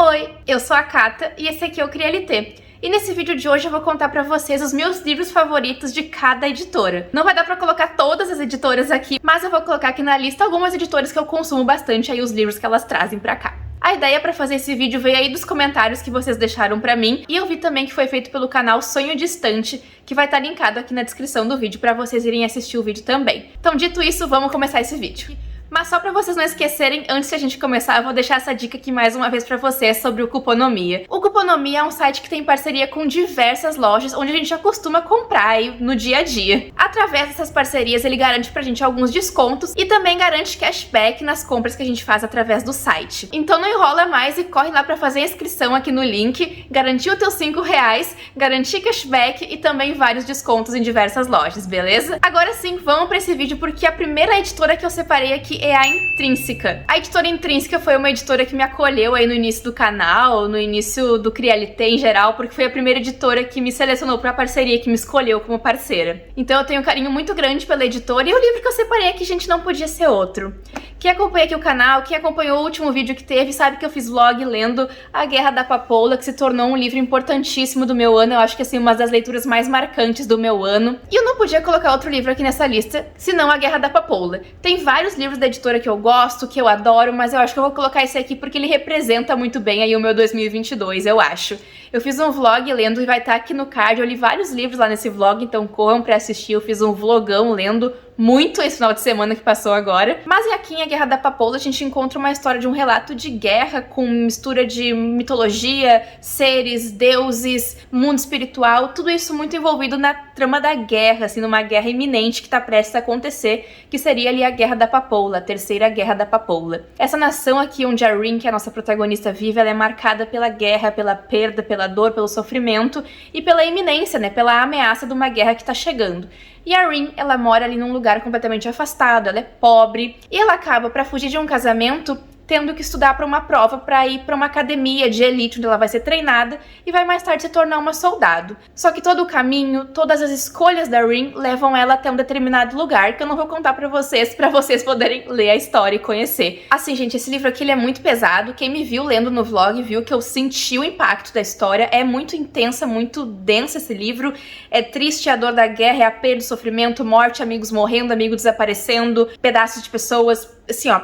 Oi, eu sou a Kata e esse aqui é o CriaLT. E nesse vídeo de hoje eu vou contar pra vocês os meus livros favoritos de cada editora. Não vai dar pra colocar todas as editoras aqui, mas eu vou colocar aqui na lista algumas editoras que eu consumo bastante, aí os livros que elas trazem pra cá. A ideia pra fazer esse vídeo veio aí dos comentários que vocês deixaram pra mim, e eu vi também que foi feito pelo canal Sonho Distante, que vai estar linkado aqui na descrição do vídeo pra vocês irem assistir o vídeo também. Então, dito isso, vamos começar esse vídeo. Mas só pra vocês não esquecerem, antes de a gente começar, eu vou deixar essa dica aqui mais uma vez pra vocês sobre o Cuponomia. O Cuponomia é um site que tem parceria com diversas lojas, onde a gente já costuma comprar aí no dia a dia. Através dessas parcerias, ele garante pra gente alguns descontos e também garante cashback nas compras que a gente faz através do site. Então não enrola mais e corre lá pra fazer a inscrição aqui no link, garantir os teus R$5, garantir cashback e também vários descontos em diversas lojas, beleza? Agora sim, vamos pra esse vídeo porque a primeira editora que eu separei aqui é a Intrínseca. A editora Intrínseca foi uma editora que me acolheu aí no início do canal, no início do CriaLT em geral, porque foi a primeira editora que me selecionou para parceria, que me escolheu como parceira. Então eu tenho um carinho muito grande pela editora, e o livro que eu separei aqui, gente, não podia ser outro. Quem acompanha aqui o canal, quem acompanhou o último vídeo que teve, sabe que eu fiz vlog lendo A Guerra da Papoula, que se tornou um livro importantíssimo do meu ano. Eu acho que assim, uma das leituras mais marcantes do meu ano. E eu não podia colocar outro livro aqui nessa lista, senão A Guerra da Papoula. Tem vários livros da editora que eu gosto, que eu adoro, mas eu acho que eu vou colocar esse aqui porque ele representa muito bem aí o meu 2022, eu acho. Eu fiz um vlog lendo e vai estar aqui no card, eu li vários livros lá nesse vlog, então corram pra assistir. Eu fiz um vlogão lendo muito esse final de semana que passou agora. Mas aqui em A Guerra da Papoula a gente encontra uma história de um relato de guerra com mistura de mitologia, seres, deuses, mundo espiritual, tudo isso muito envolvido na trama da guerra, assim, numa guerra iminente que tá prestes a acontecer, que seria ali a Guerra da Papoula, a terceira Guerra da Papoula. Essa nação aqui onde a Rin, que é a nossa protagonista, vive, ela é marcada pela guerra, pela perda, pela dor, pelo sofrimento e pela iminência, né, pela ameaça de uma guerra que tá chegando. E a Rin, ela mora ali num lugar completamente afastado, ela é pobre, e ela acaba, pra fugir de um casamento, tendo que estudar para uma prova para ir para uma academia de elite, onde ela vai ser treinada e vai mais tarde se tornar uma soldado. Só que todo o caminho, todas as escolhas da Rin levam ela até um determinado lugar que eu não vou contar para vocês poderem ler a história e conhecer. Assim, gente, esse livro aqui ele é muito pesado. Quem me viu lendo no vlog viu que eu senti o impacto da história. É muito intensa, muito densa esse livro. É triste, a dor da guerra, é a perda, o sofrimento, morte, amigos morrendo, amigos desaparecendo, pedaços de pessoas, assim, ó,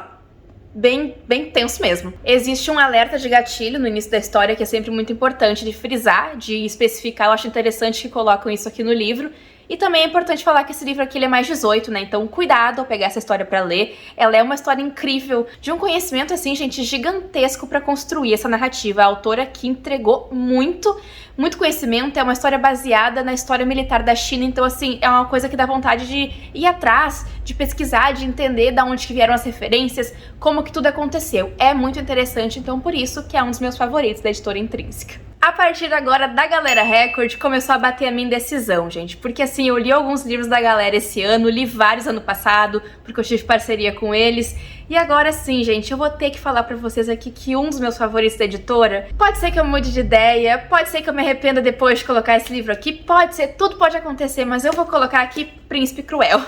bem tenso mesmo. Existe um alerta de gatilho no início da história que é sempre muito importante de frisar, de especificar. Eu acho interessante que colocam isso aqui no livro. E também é importante falar que esse livro aqui ele é mais 18, né? Então cuidado ao pegar essa história pra ler. Ela é uma história incrível, de um conhecimento, assim, gente, gigantesco pra construir essa narrativa. A autora aqui entregou muito conhecimento. É uma história baseada na história militar da China. Então, assim, é uma coisa que dá vontade de ir atrás, de pesquisar, de entender de onde que vieram as referências, como que tudo aconteceu. É muito interessante, então por isso que é um dos meus favoritos da editora Intrínseca. A partir de agora, da Galera Record, começou a bater a minha indecisão, gente. Porque assim, eu li alguns livros da galera esse ano, li vários ano passado, porque eu tive parceria com eles. E agora sim, gente, eu vou ter que falar pra vocês aqui que um dos meus favoritos da editora, pode ser que eu mude de ideia, pode ser que eu me arrependa depois de colocar esse livro aqui, pode ser, tudo pode acontecer, mas eu vou colocar aqui Príncipe Cruel.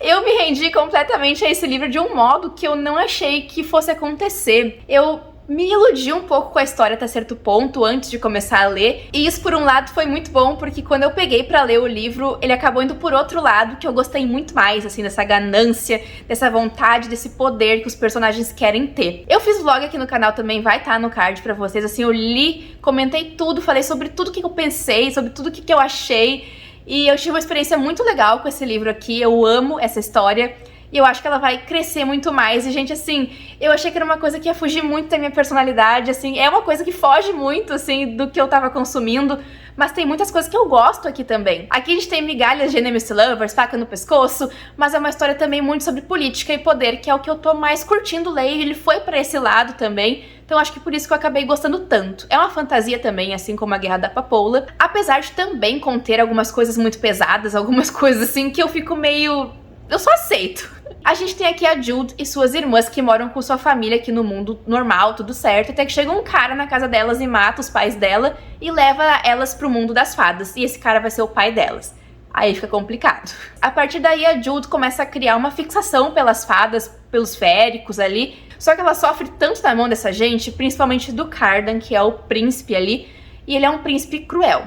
Eu me rendi completamente a esse livro de um modo que eu não achei que fosse acontecer. Eu me iludi um pouco com a história até certo ponto, antes de começar a ler. E isso, por um lado, foi muito bom, porque quando eu peguei pra ler o livro, ele acabou indo por outro lado, que eu gostei muito mais, assim, dessa ganância, dessa vontade, desse poder que os personagens querem ter. Eu fiz vlog aqui no canal também, vai estar no card pra vocês, assim, eu li, comentei tudo, falei sobre tudo que eu pensei, sobre tudo que eu achei, e eu tive uma experiência muito legal com esse livro aqui. Eu amo essa história. E eu acho que ela vai crescer muito mais. E, gente, assim, eu achei que era uma coisa que ia fugir muito da minha personalidade, assim. É uma coisa que foge muito, assim, do que eu tava consumindo. Mas tem muitas coisas que eu gosto aqui também. Aqui a gente tem migalhas de enemies to lovers, faca no pescoço. Mas é uma história também muito sobre política e poder, que é o que eu tô mais curtindo ler. E ele foi pra esse lado também. Então acho que por isso que eu acabei gostando tanto. É uma fantasia também, assim como A Guerra da Papoula. Apesar de também conter algumas coisas muito pesadas, algumas coisas assim que eu fico meio... eu só aceito. A gente tem aqui a Jude e suas irmãs que moram com sua família aqui no mundo normal, tudo certo, até que chega um cara na casa delas e mata os pais dela e leva elas pro mundo das fadas, e esse cara vai ser o pai delas. Aí fica complicado. A partir daí a Jude começa a criar uma fixação pelas fadas, pelos féricos ali, Só que ela sofre tanto na mão dessa gente, principalmente do Cardan, que é o príncipe ali, e ele é um príncipe cruel.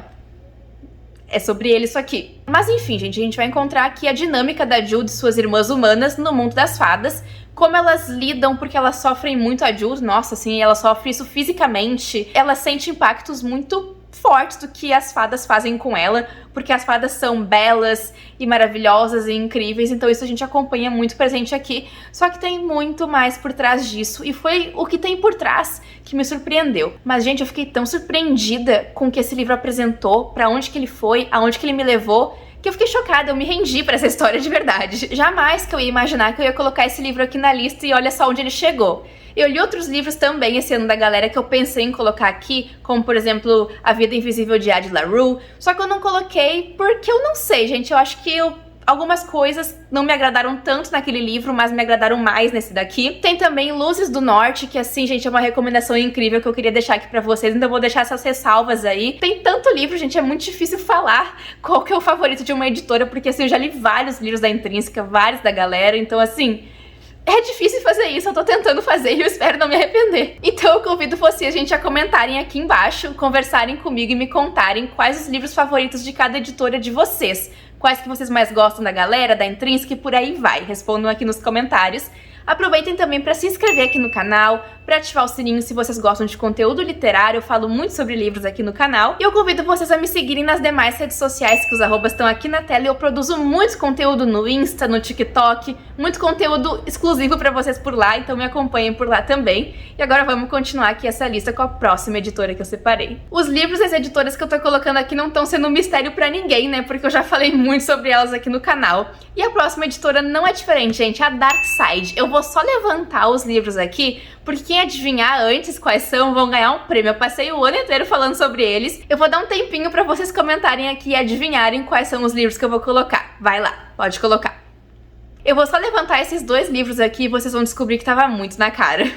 É sobre ele isso aqui. Mas enfim, gente, a gente vai encontrar aqui a dinâmica da Jewel e suas irmãs humanas no mundo das fadas, como elas lidam, porque elas sofrem muito a Jewel, nossa, assim, ela sofre isso fisicamente, ela sente impactos muito fortes do que as fadas fazem com ela, porque as fadas são belas e maravilhosas e incríveis, então isso a gente acompanha muito presente aqui, só que tem muito mais por trás disso, e foi o que tem por trás que me surpreendeu. Mas, gente, eu fiquei tão surpreendida com o que esse livro apresentou, pra onde que ele foi, aonde que ele me levou, que eu fiquei chocada, eu me rendi pra essa história de verdade. Jamais que eu ia imaginar que eu ia colocar esse livro aqui na lista e olha só onde ele chegou. Eu li outros livros também esse ano da galera que eu pensei em colocar aqui, como por exemplo A Vida Invisível de Addie LaRue, só que eu não coloquei porque eu não sei, gente, eu acho que algumas coisas não me agradaram tanto naquele livro, mas me agradaram mais nesse daqui. Tem também Luzes do Norte, que assim, gente, é uma recomendação incrível que eu queria deixar aqui pra vocês, então eu vou deixar essas ressalvas aí. Tem tanto livro, gente, é muito difícil falar qual que é o favorito de uma editora, porque assim, eu já li vários livros da Intrínseca, vários da galera, então assim, é difícil fazer isso, eu tô tentando fazer e eu espero não me arrepender. Então eu convido vocês, gente, a comentarem aqui embaixo, conversarem comigo e me contarem quais os livros favoritos de cada editora de vocês. Quais que vocês mais gostam da galera, da Intrínseca e por aí vai. Respondam aqui nos comentários. Aproveitem também para se inscrever aqui no canal, para ativar o sininho se vocês gostam de conteúdo literário, eu falo muito sobre livros aqui no canal. E eu convido vocês a me seguirem nas demais redes sociais, que os arrobas estão aqui na tela, e eu produzo muito conteúdo no Insta, no TikTok, muito conteúdo exclusivo para vocês por lá, então me acompanhem por lá também. E agora vamos continuar aqui essa lista com a próxima editora que eu separei. Os livros das editoras que eu tô colocando aqui não estão sendo um mistério para ninguém, né, porque eu já falei muito sobre elas aqui no canal. E a próxima editora não é diferente, gente, é a Dark Side. Eu vou só levantar os livros aqui, porque quem adivinhar antes quais são vão ganhar um prêmio. Eu passei o ano inteiro falando sobre eles. Eu vou dar um tempinho pra vocês comentarem aqui e adivinharem quais são os livros que eu vou colocar. Vai lá, pode colocar. Eu vou só levantar esses dois livros aqui e vocês vão descobrir que tava muito na cara.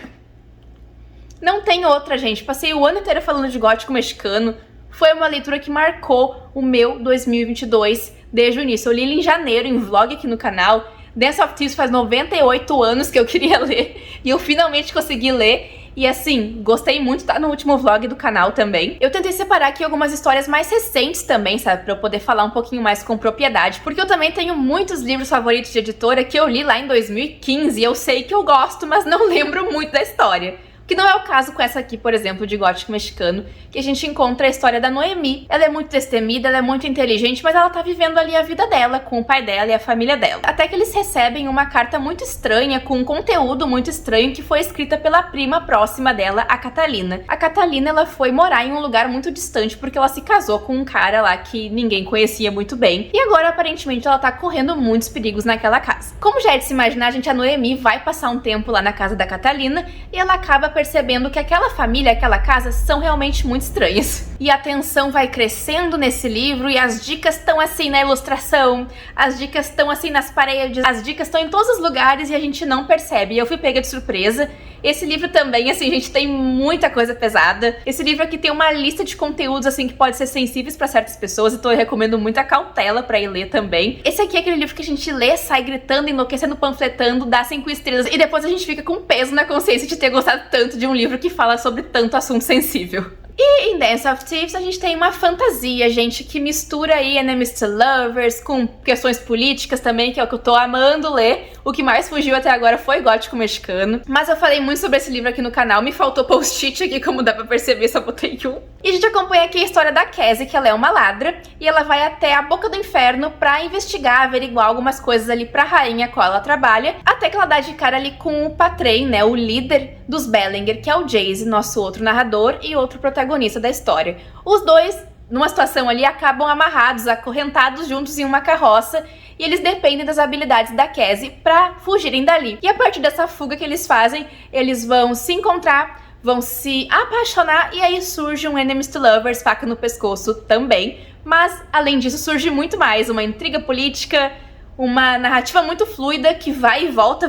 Não tem outra, gente. Passei o ano inteiro falando de gótico mexicano. Foi uma leitura que marcou o meu 2022 desde o início. Eu li ele em janeiro, em vlog aqui no canal. Dance of Thieves faz 98 anos que eu queria ler e eu finalmente consegui ler. E assim, gostei muito, tá no último vlog do canal também. Eu tentei separar aqui algumas histórias mais recentes também, sabe? Pra eu poder falar um pouquinho mais com propriedade. Porque eu também tenho muitos livros favoritos de editora que eu li lá em 2015 e eu sei que eu gosto, mas não lembro muito da história. Que não é o caso com essa aqui, por exemplo, de gótico mexicano, que a gente encontra a história da Noemi. Ela é muito destemida, ela é muito inteligente, mas ela tá vivendo ali a vida dela, com o pai dela e a família dela. Até que eles recebem uma carta muito estranha, com um conteúdo muito estranho, que foi escrita pela prima próxima dela, a Catalina. A Catalina, ela foi morar em um lugar muito distante, porque ela se casou com um cara lá que ninguém conhecia muito bem. E agora, aparentemente, ela tá correndo muitos perigos naquela casa. Como já é de se imaginar, gente, a Noemi vai passar um tempo lá na casa da Catalina, e ela acaba percebendo que aquela família, aquela casa são realmente muito estranhas. E a tensão vai crescendo nesse livro e as dicas estão assim na ilustração, as dicas estão assim nas paredes, as dicas estão em todos os lugares e a gente não percebe. E eu fui pega de surpresa. Esse livro também, assim, gente, tem muita coisa pesada. Esse livro aqui tem uma lista de conteúdos, assim, que pode ser sensíveis pra certas pessoas, então eu recomendo muita cautela pra ir ler também. Esse aqui é aquele livro que a gente lê, sai gritando, enlouquecendo, panfletando, dá 5 estrelas, e depois a gente fica com peso na consciência de ter gostado tanto de um livro que fala sobre tanto assunto sensível. E em Dance of Thieves a gente tem uma fantasia, gente, que mistura aí Enemies to Lovers com questões políticas também, que é o que eu tô amando ler. O que mais fugiu até agora foi gótico mexicano. Mas eu falei muito sobre esse livro aqui no canal, me faltou post-it aqui, como dá pra perceber, só botei um. E a gente acompanha aqui a história da Cassie, que ela é uma ladra, e ela vai até a boca do inferno pra investigar, averiguar algumas coisas ali pra rainha com a qual ela trabalha, até que ela dá de cara ali com o Patrey, né, o líder dos Bellinger, que é o Jace, nosso outro narrador e outro protagonista da história. Os dois, numa situação ali, acabam amarrados, acorrentados juntos em uma carroça, e eles dependem das habilidades da Cassie pra fugirem dali. E a partir dessa fuga que eles fazem, eles vão se encontrar, vão se apaixonar, e aí surge um Enemies to Lovers, faca no pescoço também. Mas, além disso, surge muito mais, uma intriga política, uma narrativa muito fluida que vai e volta,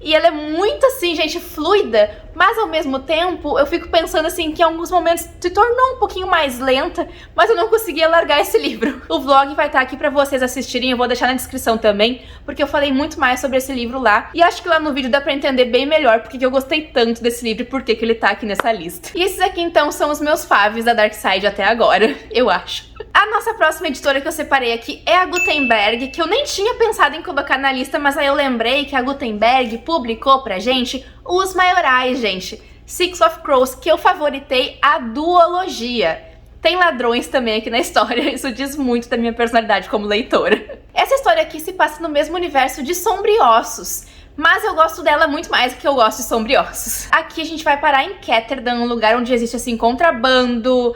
E ela é muito assim, gente, fluida, mas ao mesmo tempo eu fico pensando assim que em alguns momentos se tornou um pouquinho mais lenta, mas eu não conseguia largar esse livro. O vlog vai estar aqui pra vocês assistirem, eu vou deixar na descrição também, porque eu falei muito mais sobre esse livro lá, e acho que lá no vídeo dá pra entender bem melhor porque que eu gostei tanto desse livro e por que ele tá aqui nessa lista. E esses aqui então são os meus faves da Dark Side até agora, eu acho. A nossa próxima editora que eu separei aqui é a Gutenberg, que eu nem tinha pensado em colocar na lista, mas aí eu lembrei que a Gutenberg publicou pra gente os maiorais, gente. Six of Crows, que eu favoritei a duologia. Tem ladrões também aqui na história, isso diz muito da minha personalidade como leitora. Essa história aqui se passa no mesmo universo de Sombriossos, mas eu gosto dela muito mais do que eu gosto de Sombriossos. Aqui a gente vai parar em Ketterdam, um lugar onde existe assim contrabando,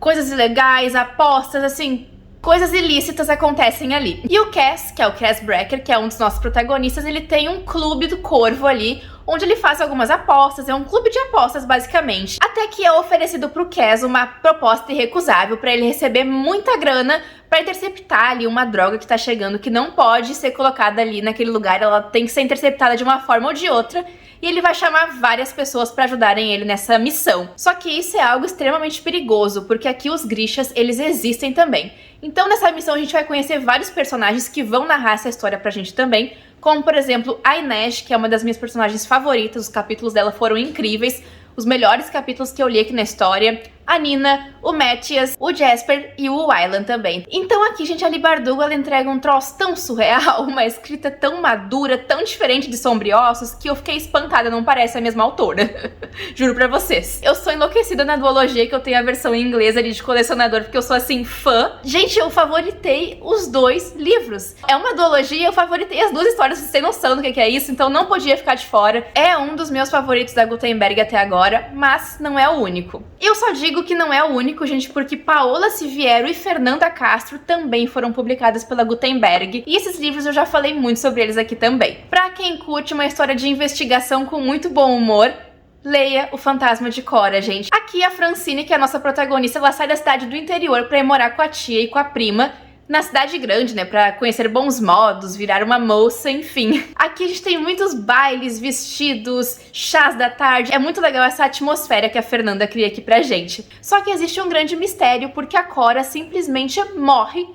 coisas ilegais, apostas, assim, coisas ilícitas acontecem ali. E o Cass, que é o Cass Brecker, que é um dos nossos protagonistas, ele tem um clube do Corvo ali, onde ele faz algumas apostas, é um clube de apostas basicamente. Até que é oferecido pro Cass uma proposta irrecusável para ele receber muita grana para interceptar ali uma droga que tá chegando, que não pode ser colocada ali naquele lugar, ela tem que ser interceptada de uma forma ou de outra. E ele vai chamar várias pessoas para ajudarem ele nessa missão. Só que isso é algo extremamente perigoso, porque aqui os Grishas, eles existem também. Então nessa missão a gente vai conhecer vários personagens que vão narrar essa história pra gente também, como por exemplo a Inej, que é uma das minhas personagens favoritas, os capítulos dela foram incríveis, os melhores capítulos que eu li aqui na história, a Nina, o Matthias, o Jasper e o Wylan também. Então aqui, gente, a Leigh Bardugo, ela entrega um troço tão surreal, uma escrita tão madura, tão diferente de Sombriossos, que eu fiquei espantada, não parece a mesma autora. Juro pra vocês. Eu sou enlouquecida na duologia, que eu tenho a versão em inglês ali de colecionador, porque eu sou assim, fã. Gente, eu favoritei os dois livros. É uma duologia, eu favoritei as duas histórias, vocês têm noção do que é isso, então não podia ficar de fora. É um dos meus favoritos da Gutenberg até agora, mas não é o único. Eu só digo que não é o único, gente, porque Paola Siviero e Fernanda Castro também foram publicadas pela Gutenberg, e esses livros eu já falei muito sobre eles aqui também. Pra quem curte uma história de investigação com muito bom humor, leia O Fantasma de Cora, gente. Aqui a Francine, que é a nossa protagonista, ela sai da cidade do interior pra ir morar com a tia e com a prima, na cidade grande, né, pra conhecer bons modos, virar uma moça, enfim. Aqui a gente tem muitos bailes, vestidos, chás da tarde. É muito legal essa atmosfera que a Fernanda cria aqui pra gente. Só que existe um grande mistério, porque a Cora simplesmente morre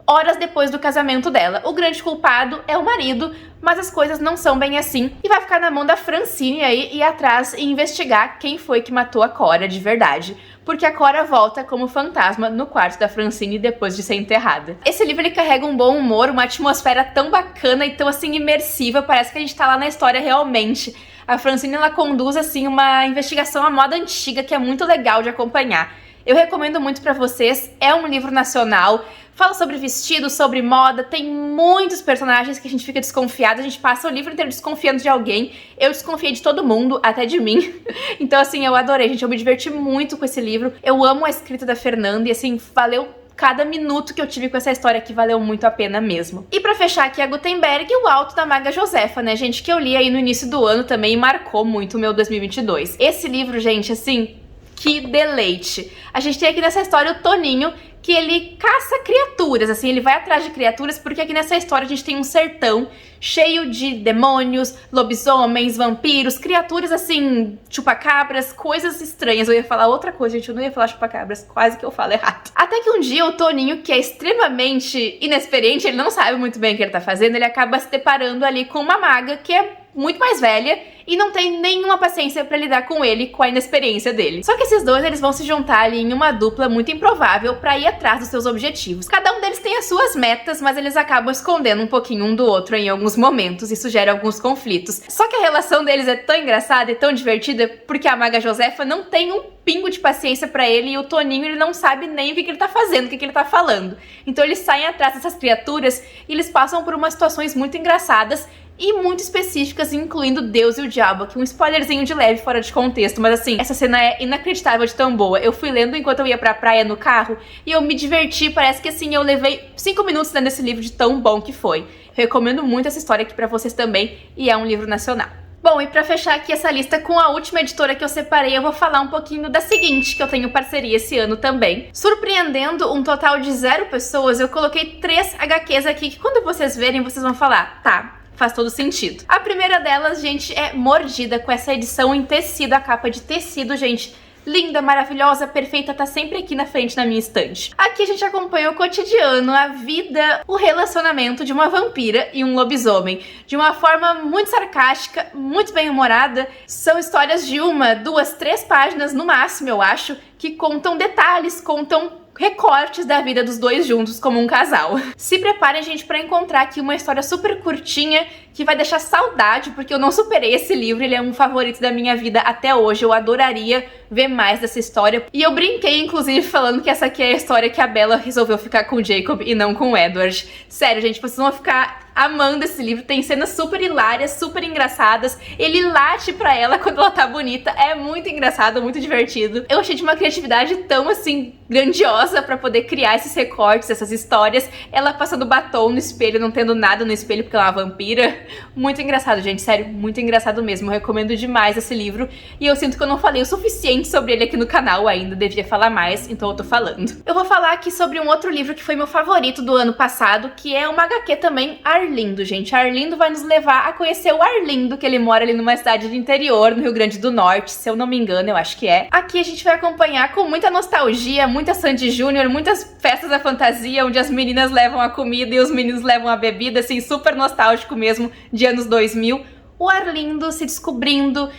horas depois do casamento dela. O grande culpado é o marido, mas as coisas não são bem assim, e vai ficar na mão da Francine aí ir atrás e investigar quem foi que matou a Cora de verdade. Porque a Cora volta como fantasma no quarto da Francine depois de ser enterrada. Esse livro ele carrega um bom humor, uma atmosfera tão bacana e tão assim imersiva, parece que a gente tá lá na história realmente. A Francine ela conduz assim uma investigação à moda antiga que é muito legal de acompanhar. Eu recomendo muito pra vocês, é um livro nacional, fala sobre vestido, sobre moda, tem muitos personagens que a gente fica desconfiado, a gente passa o livro inteiro desconfiando de alguém, eu desconfiei de todo mundo, até de mim, então assim, eu adorei, gente, eu me diverti muito com esse livro, eu amo a escrita da Fernanda e assim, valeu cada minuto que eu tive com essa história aqui, valeu muito a pena mesmo. E pra fechar aqui a Gutenberg, o Alto da Maga Josefa, né, gente, que eu li aí no início do ano também e marcou muito o meu 2022. Esse livro, gente, assim, que deleite! A gente tem aqui nessa história o Toninho, que ele caça criaturas, assim, ele vai atrás de criaturas, porque aqui nessa história a gente tem um sertão cheio de demônios, lobisomens, vampiros, criaturas assim, chupacabras, coisas estranhas. Eu ia falar outra coisa, gente, eu não ia falar chupacabras, quase que eu falo errado. Até que um dia o Toninho, que é extremamente inexperiente, ele não sabe muito bem o que ele tá fazendo, ele acaba se deparando ali com uma maga que é muito mais velha e não tem nenhuma paciência pra lidar com ele, com a inexperiência dele. Só que esses dois, eles vão se juntar ali em uma dupla muito improvável pra ir atrás dos seus objetivos. Cada um deles tem as suas metas, mas eles acabam escondendo um pouquinho um do outro em alguns momentos. Isso gera alguns conflitos. Só que a relação deles é tão engraçada e tão divertida porque a Maga Josefa não tem um pingo de paciência pra ele e o Toninho, ele não sabe nem o que ele tá fazendo, o que ele tá falando. Então eles saem atrás dessas criaturas e eles passam por umas situações muito engraçadas e muito específicas, incluindo Deus e o Diabo, aqui um spoilerzinho de leve fora de contexto, mas assim, essa cena é inacreditável de tão boa. Eu fui lendo enquanto eu ia pra praia no carro e eu me diverti, parece que assim, eu levei 5 minutos lendo esse livro de tão bom que foi. Recomendo muito essa história aqui pra vocês também, e é um livro nacional. Bom, e pra fechar aqui essa lista com a última editora que eu separei, eu vou falar um pouquinho da seguinte, que eu tenho parceria esse ano também. Surpreendendo um total de 0 pessoas, eu coloquei 3 HQs aqui, que quando vocês verem, vocês vão falar, tá, faz todo sentido. A primeira delas, gente, é Mordida, com essa edição em tecido, a capa de tecido, gente. Linda, maravilhosa, perfeita, tá sempre aqui na frente na minha estante. Aqui a gente acompanha o cotidiano, a vida, o relacionamento de uma vampira e um lobisomem. De uma forma muito sarcástica, muito bem-humorada. São histórias de 1, 2, 3 páginas no máximo, eu acho, que contam detalhes, contam recortes da vida dos dois juntos como um casal. Se preparem, gente, pra encontrar aqui uma história super curtinha que vai deixar saudade, porque eu não superei esse livro, ele é um favorito da minha vida até hoje, eu adoraria ver mais dessa história. E eu brinquei, inclusive, falando que essa aqui é a história que a Bella resolveu ficar com o Jacob e não com o Edward. Sério, gente, vocês vão ficar amando esse livro, tem cenas super hilárias, super engraçadas, ele late pra ela quando ela tá bonita, é muito engraçado, muito divertido. Eu achei de uma criatividade tão, assim, grandiosa pra poder criar esses recortes, essas histórias, ela passando batom no espelho, não tendo nada no espelho porque ela é uma vampira. Muito engraçado, gente, sério, muito engraçado mesmo, eu recomendo demais esse livro, e eu sinto que eu não falei o suficiente sobre ele aqui no canal ainda, devia falar mais, então eu tô falando. Eu vou falar aqui sobre um outro livro que foi meu favorito do ano passado, que é uma HQ também, Arlindo, gente. Arlindo vai nos levar a conhecer o Arlindo, que ele mora ali numa cidade do interior, no Rio Grande do Norte, se eu não me engano, eu acho que é. Aqui a gente vai acompanhar com muita nostalgia, muita Sandy Júnior, muitas festas da fantasia, onde as meninas levam a comida e os meninos levam a bebida, assim, super nostálgico mesmo, de anos 2000. O Arlindo se descobrindo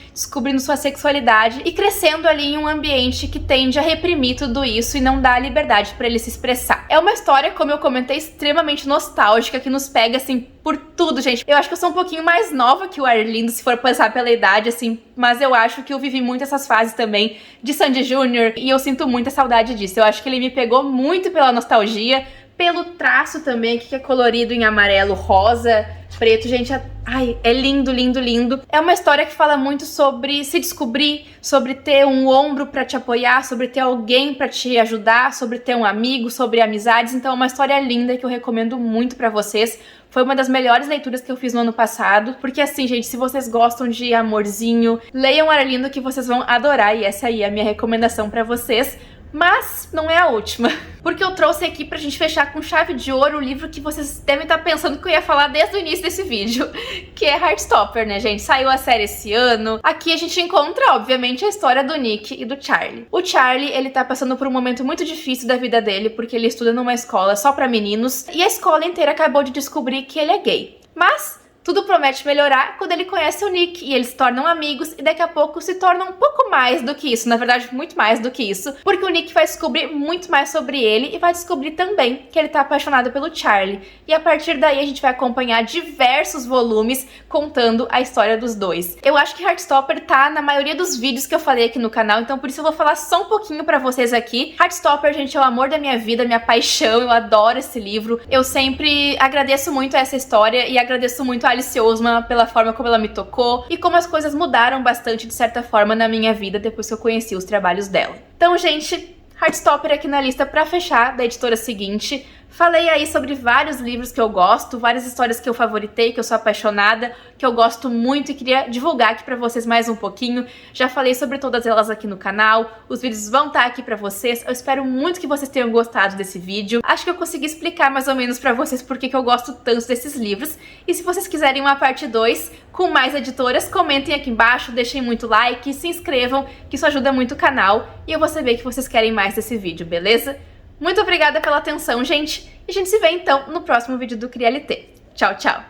sua sexualidade e crescendo ali em um ambiente que tende a reprimir tudo isso e não dá liberdade pra ele se expressar. É uma história, como eu comentei, extremamente nostálgica, que nos pega, assim, por tudo, gente. Eu acho que eu sou um pouquinho mais nova que o Arlindo, se for pensar pela idade, assim, mas eu acho que eu vivi muito essas fases também de Sandy Júnior e eu sinto muita saudade disso. Eu acho que ele me pegou muito pela nostalgia, pelo traço também, que é colorido em amarelo, rosa, preto, gente, ai, é lindo, lindo, lindo. É uma história que fala muito sobre se descobrir, sobre ter um ombro pra te apoiar, sobre ter alguém pra te ajudar, sobre ter um amigo, sobre amizades. Então é uma história linda que eu recomendo muito pra vocês. Foi uma das melhores leituras que eu fiz no ano passado, porque assim, gente, se vocês gostam de amorzinho, leiam Arlindo que vocês vão adorar, e essa aí é a minha recomendação pra vocês. Mas não é a última, porque eu trouxe aqui pra gente fechar com chave de ouro o livro que vocês devem estar pensando que eu ia falar desde o início desse vídeo, que é Heartstopper, né, gente? Saiu a série esse ano. Aqui a gente encontra, obviamente, a história do Nick e do Charlie. O Charlie, ele tá passando por um momento muito difícil da vida dele, porque ele estuda numa escola só pra meninos, e a escola inteira acabou de descobrir que ele é gay. Mas tudo promete melhorar quando ele conhece o Nick e eles se tornam amigos e daqui a pouco se tornam um pouco mais do que isso, na verdade muito mais do que isso, porque o Nick vai descobrir muito mais sobre ele e vai descobrir também que ele tá apaixonado pelo Charlie. E a partir daí a gente vai acompanhar diversos volumes contando a história dos dois. Eu acho que Heartstopper tá na maioria dos vídeos que eu falei aqui no canal, então por isso eu vou falar só um pouquinho pra vocês aqui. Heartstopper, gente, é o amor da minha vida, minha paixão, eu adoro esse livro. Eu sempre agradeço muito essa história e agradeço muito a Alice Oseman pela forma como ela me tocou e como as coisas mudaram bastante, de certa forma, na minha vida depois que eu conheci os trabalhos dela. Então, gente, Heartstopper aqui na lista pra fechar, da editora seguinte. Falei aí sobre vários livros que eu gosto, várias histórias que eu favoritei, que eu sou apaixonada, que eu gosto muito e queria divulgar aqui pra vocês mais um pouquinho. Já falei sobre todas elas aqui no canal, os vídeos vão estar aqui pra vocês. Eu espero muito que vocês tenham gostado desse vídeo. Acho que eu consegui explicar mais ou menos pra vocês por que eu gosto tanto desses livros. E se vocês quiserem uma parte 2 com mais editoras, comentem aqui embaixo, deixem muito like, se inscrevam, que isso ajuda muito o canal. E eu vou saber que vocês querem mais desse vídeo, beleza? Muito obrigada pela atenção, gente. E a gente se vê, então, no próximo vídeo do Crialité. Tchau, tchau!